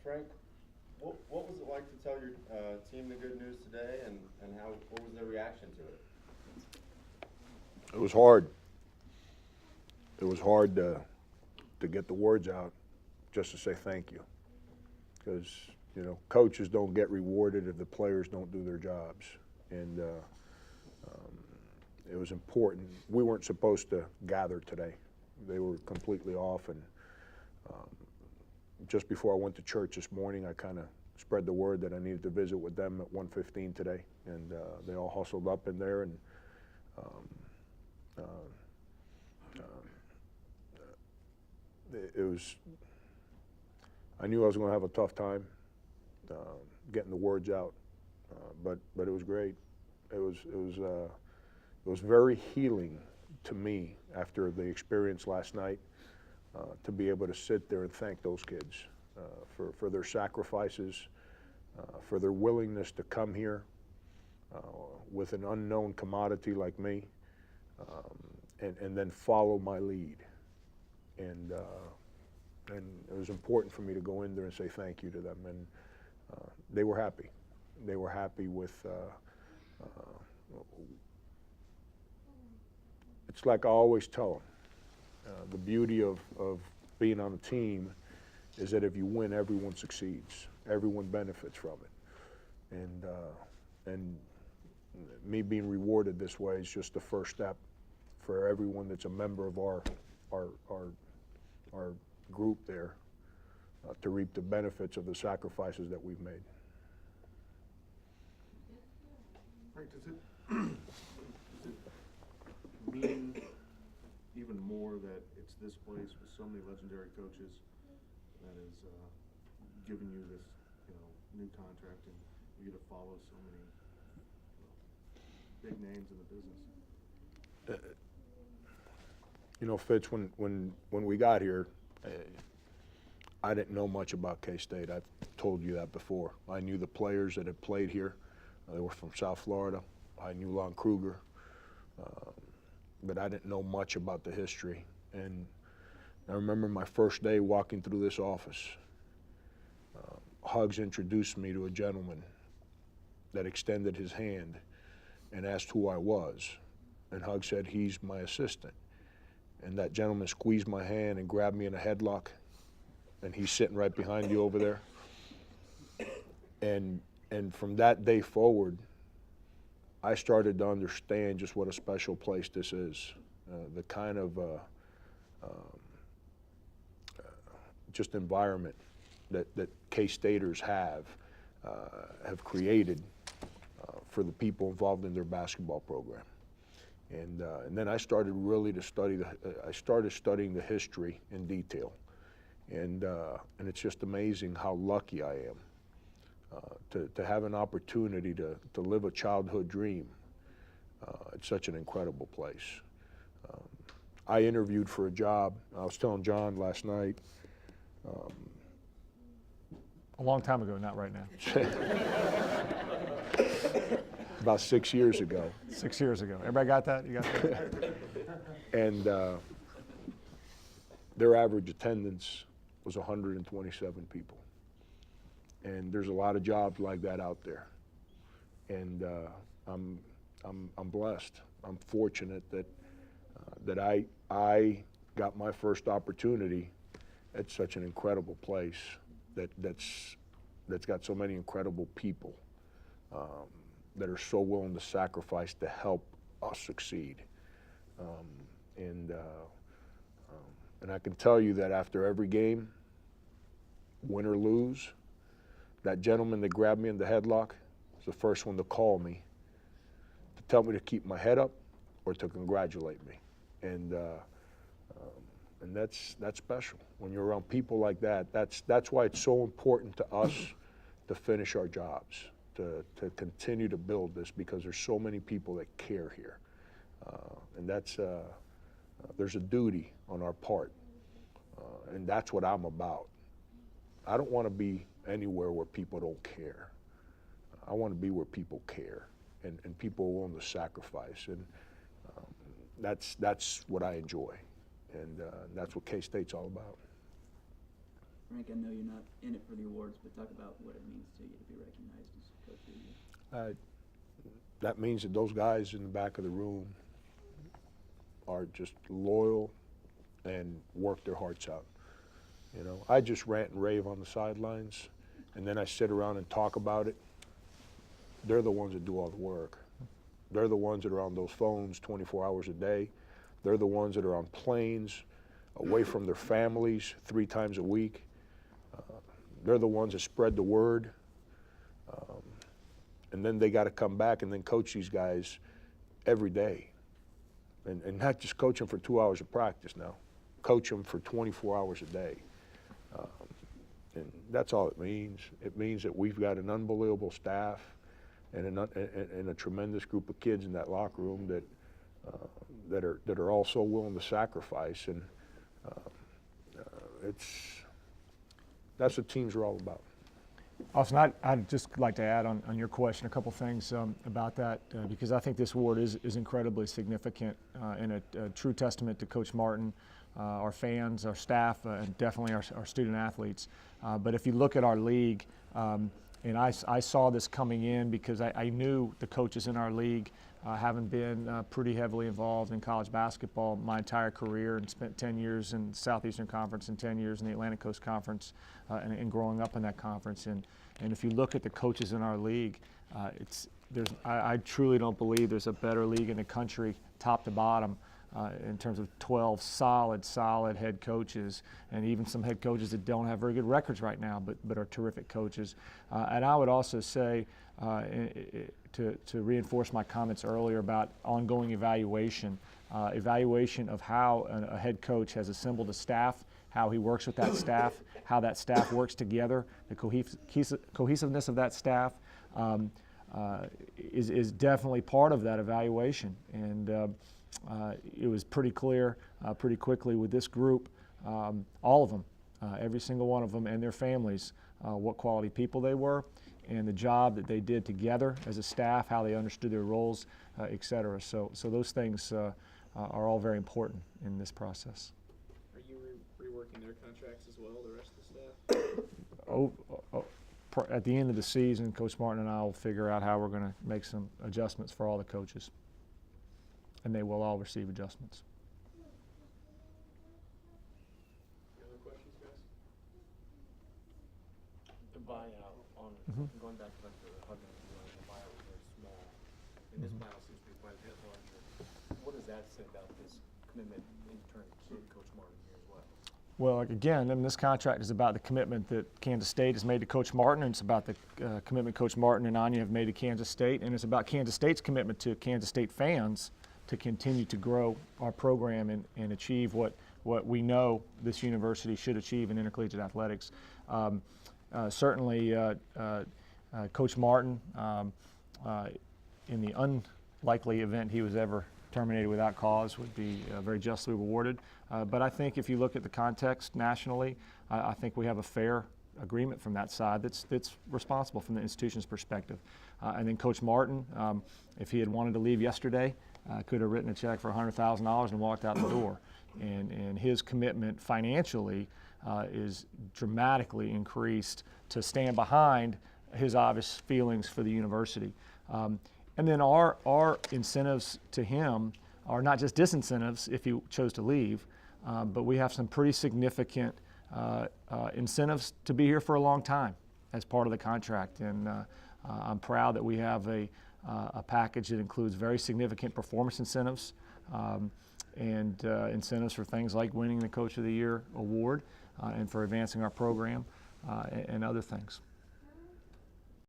Frank, what was it like to tell your team the good news today, and what was their reaction to it? It was hard. It was hard to get the words out, just to say thank you, because coaches don't get rewarded if the players don't do their jobs, and it was important. We weren't supposed to gather today. They were completely off, and just before I went to church this morning, I kind of spread the word that I needed to visit with them at 1:15 today, and they all hustled up in there, and it was. I knew I was going to have a tough time getting the words out, but it was great. It was very healing to me after the experience last night to be able to sit there and thank those kids for their sacrifices, for their willingness to come here with an unknown commodity like me, and then follow my lead. And it was important for me to go in there and say thank you to them, and they were happy. They were happy with. It's like I always tell them, the beauty of being on a team is that if you win, everyone succeeds. Everyone benefits from it, and me being rewarded this way is just the first step for everyone that's a member of our group there to reap the benefits of the sacrifices that we've made. Frank, does it mean even more that it's this place with so many legendary coaches that is giving you this, new contract, and you get to follow so many big names in the business? Fitz, when we got here, I didn't know much about K-State. I've told you that before. I knew the players that had played here. They were from South Florida. I knew Lon Kruger, but I didn't know much about the history. And I remember my first day walking through this office. Hugs introduced me to a gentleman that extended his hand and asked who I was. And Hug said, "He's my assistant." And that gentleman squeezed my hand and grabbed me in a headlock, and he's sitting right behind you over there. And from that day forward, I started to understand just what a special place this is, the kind of just environment that K-Staters have created for the people involved in their basketball program. And then I started really to study I started studying the history in detail, and it's just amazing how lucky I am to have an opportunity to live a childhood dream at such an incredible place. I interviewed for a job. I was telling John last night. A long time ago, not right now. About 6 years ago. 6 years ago. Everybody got that? You got that? And their average attendance was 127 people. And there's a lot of jobs like that out there. And I'm blessed. I'm fortunate that I got my first opportunity at such an incredible place that's got so many incredible people that are so willing to sacrifice to help us succeed. And I can tell you that after every game, win or lose, that gentleman that grabbed me in the headlock was the first one to call me to tell me to keep my head up or to congratulate me. And that's special. When you're around people like that, that's why it's so important to us to finish our jobs, to continue to build this, because there's so many people that care here. And there's a duty on our part, and that's what I'm about. I don't want to be anywhere where people don't care. I want to be where people care, and people are willing to sacrifice, and that's what I enjoy, and that's what K-State's all about. Frank, I know you're not in it for the awards, but talk about what it means to you to be recognized as Coach of the Year. That means that those guys in the back of the room are just loyal and work their hearts out. You know, I just rant and rave on the sidelines, and then I sit around and talk about it. They're the ones that do all the work. They're the ones that are on those phones 24 hours a day. They're the ones that are on planes, away from their families 3 times a week. They're the ones that spread the word. And then they got to come back and then coach these guys every day. And not just coach them for 2 hours of practice now. Coach them for 24 hours a day. And that's all it means. It means that we've got an unbelievable staff and a tremendous group of kids in that locker room that are also willing to sacrifice. And that's what teams are all about. Austin, I'd just like to add on your question a couple things about that because I think this award is incredibly significant and a true testament to Coach Martin, our fans, our staff, and definitely our student athletes. But if you look at our league, and I saw this coming in because I knew the coaches in our league, having been pretty heavily involved in college basketball my entire career and spent 10 years in the Southeastern Conference and 10 years in the Atlantic Coast Conference and growing up in that conference. And if you look at the coaches in our league, I truly don't believe there's a better league in the country, top to bottom, in terms of 12 solid head coaches, and even some head coaches that don't have very good records right now, but are terrific coaches. And I would also say, to reinforce my comments earlier about ongoing evaluation of how a head coach has assembled a staff, how he works with that staff, how that staff works together, the cohesiveness of that staff is definitely part of that evaluation. And it was pretty clear pretty quickly with this group, all of them, every single one of them and their families, what quality people they were and the job that they did together as a staff, how they understood their roles, et cetera. So those things are all very important in this process. Are you reworking their contracts as well, the rest of the staff? At the end of the season, Coach Martin and I will figure out how we're going to make some adjustments for all the coaches. And they will all receive adjustments. Any other questions, guys? The buyout on going back to like the Huggins deal, the buyout was very small, and this buyout seems to be quite a bit larger. What does that say about this commitment in turn to Coach Martin here as well? Well, again, this contract is about the commitment that Kansas State has made to Coach Martin, and it's about the commitment Coach Martin and Anya have made to Kansas State, and it's about Kansas State's commitment to Kansas State fans to continue to grow our program and achieve what we know this university should achieve in intercollegiate athletics. Certainly, Coach Martin, in the unlikely event he was ever terminated without cause, would be very justly rewarded. But I think if you look at the context nationally, I think we have a fair agreement from that side that's responsible from the institution's perspective. And then Coach Martin, if he had wanted to leave yesterday, could have written a check for $100,000 and walked out the door. And his commitment financially is dramatically increased to stand behind his obvious feelings for the university. And then our incentives to him are not just disincentives if he chose to leave, but we have some pretty significant incentives to be here for a long time as part of the contract. And I'm proud that we have a package that includes very significant performance incentives and incentives for things like winning the Coach of the Year award and for advancing our program and other things.